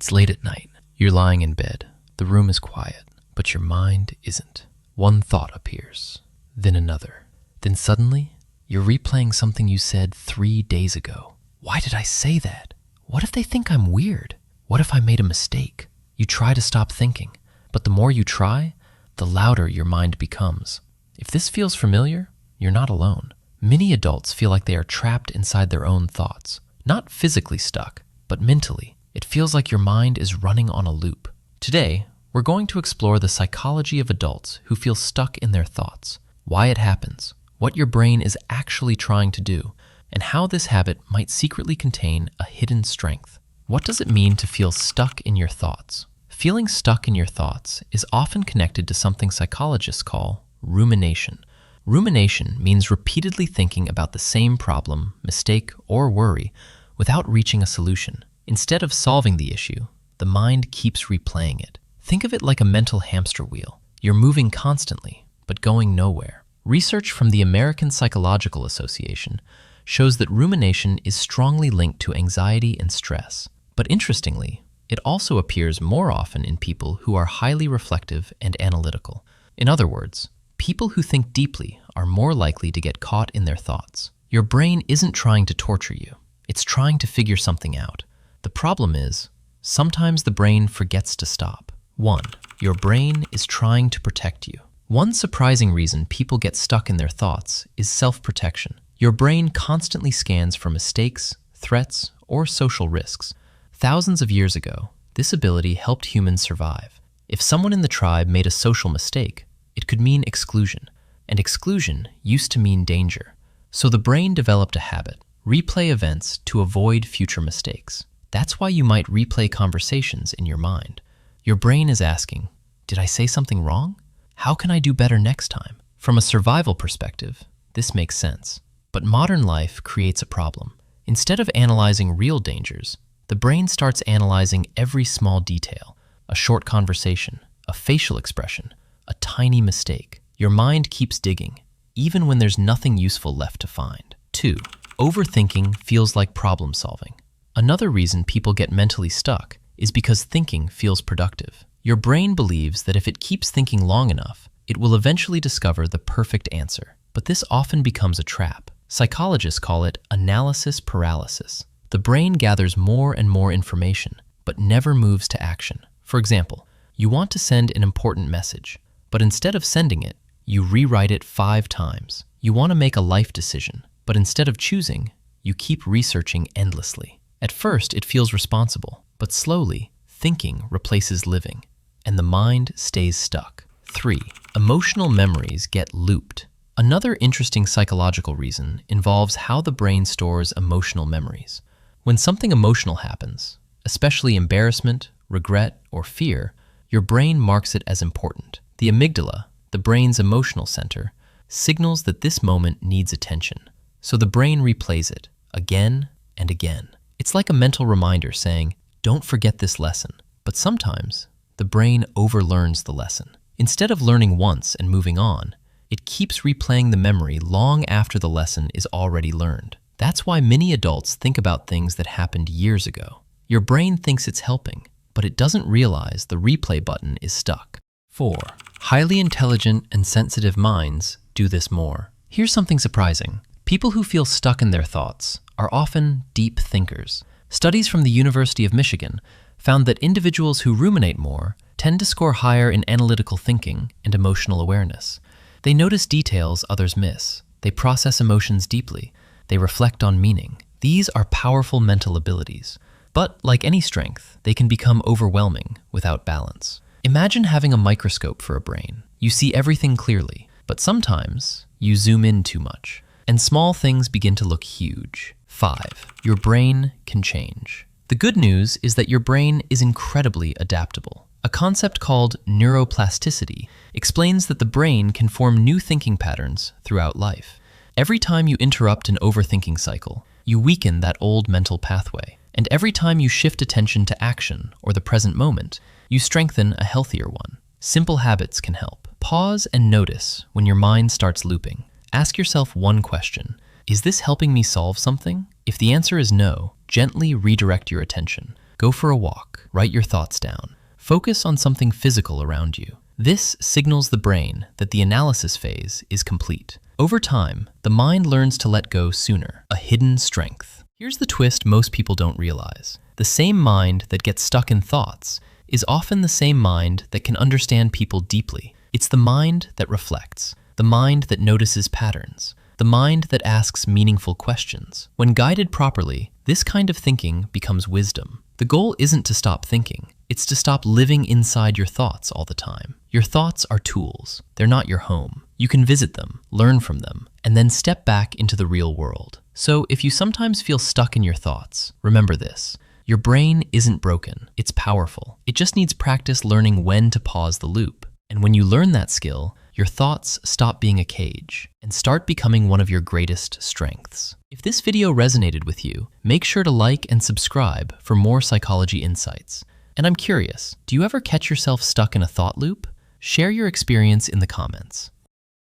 It's late at night. You're lying in bed. The room is quiet, but your mind isn't. One thought appears, then another. Then suddenly, you're replaying something you said 3 days ago. Why did I say that? What if they think I'm weird? What if I made a mistake? You try to stop thinking, but the more you try, the louder your mind becomes. If this feels familiar, you're not alone. Many adults feel like they are trapped inside their own thoughts. Not physically stuck, but mentally. It feels like your mind is running on a loop. Today, we're going to explore the psychology of adults who feel stuck in their thoughts, why it happens, what your brain is actually trying to do, and how this habit might secretly contain a hidden strength. What does it mean to feel stuck in your thoughts? Feeling stuck in your thoughts is often connected to something psychologists call rumination. Rumination means repeatedly thinking about the same problem, mistake, or worry without reaching a solution. Instead of solving the issue, the mind keeps replaying it. Think of it like a mental hamster wheel. You're moving constantly, but going nowhere. Research from the American Psychological Association shows that rumination is strongly linked to anxiety and stress. But interestingly, it also appears more often in people who are highly reflective and analytical. In other words, people who think deeply are more likely to get caught in their thoughts. Your brain isn't trying to torture you. It's trying to figure something out. The problem is, sometimes the brain forgets to stop. 1. Your brain is trying to protect you. One surprising reason people get stuck in their thoughts is self-protection. Your brain constantly scans for mistakes, threats, or social risks. Thousands of years ago, this ability helped humans survive. If someone in the tribe made a social mistake, it could mean exclusion, and exclusion used to mean danger. So the brain developed a habit: replay events to avoid future mistakes. That's why you might replay conversations in your mind. Your brain is asking, did I say something wrong? How can I do better next time? From a survival perspective, this makes sense. But modern life creates a problem. Instead of analyzing real dangers, the brain starts analyzing every small detail: a short conversation, a facial expression, a tiny mistake. Your mind keeps digging, even when there's nothing useful left to find. 2. Overthinking feels like problem solving. Another reason people get mentally stuck is because thinking feels productive. Your brain believes that if it keeps thinking long enough, it will eventually discover the perfect answer. But this often becomes a trap. Psychologists call it analysis paralysis. The brain gathers more and more information, but never moves to action. For example, you want to send an important message, but instead of sending it, you rewrite it 5 times. You want to make a life decision, but instead of choosing, you keep researching endlessly. At first, it feels responsible, but slowly, thinking replaces living, and the mind stays stuck. 3. Emotional memories get looped. Another interesting psychological reason involves how the brain stores emotional memories. When something emotional happens, especially embarrassment, regret, or fear, your brain marks it as important. The amygdala, the brain's emotional center, signals that this moment needs attention. So the brain replays it again and again. It's like a mental reminder saying, don't forget this lesson. But sometimes, the brain overlearns the lesson. Instead of learning once and moving on, it keeps replaying the memory long after the lesson is already learned. That's why many adults think about things that happened years ago. Your brain thinks it's helping, but it doesn't realize the replay button is stuck. 4. Highly intelligent and sensitive minds do this more. Here's something surprising. People who feel stuck in their thoughts are often deep thinkers. Studies from the University of Michigan found that individuals who ruminate more tend to score higher in analytical thinking and emotional awareness. They notice details others miss. They process emotions deeply. They reflect on meaning. These are powerful mental abilities. But like any strength, they can become overwhelming without balance. Imagine having a microscope for a brain. You see everything clearly, but sometimes you zoom in too much, and small things begin to look huge. 5. Your brain can change. The good news is that your brain is incredibly adaptable. A concept called neuroplasticity explains that the brain can form new thinking patterns throughout life. Every time you interrupt an overthinking cycle, you weaken that old mental pathway. And every time you shift attention to action or the present moment, you strengthen a healthier one. Simple habits can help. Pause and notice when your mind starts looping. Ask yourself one question: is this helping me solve something? If the answer is no, gently redirect your attention. Go for a walk. Write your thoughts down. Focus on something physical around you. This signals the brain that the analysis phase is complete. Over time, the mind learns to let go sooner, a hidden strength. Here's the twist most people don't realize. The same mind that gets stuck in thoughts is often the same mind that can understand people deeply. It's the mind that reflects, the mind that notices patterns, the mind that asks meaningful questions. When guided properly, this kind of thinking becomes wisdom. The goal isn't to stop thinking. It's to stop living inside your thoughts all the time. Your thoughts are tools. They're not your home. You can visit them, learn from them, and then step back into the real world. So if you sometimes feel stuck in your thoughts, remember this. Your brain isn't broken. It's powerful. It just needs practice learning when to pause the loop. And when you learn that skill, your thoughts stop being a cage and start becoming one of your greatest strengths. If this video resonated with you, make sure to like and subscribe for more psychology insights. And I'm curious, do you ever catch yourself stuck in a thought loop? Share your experience in the comments.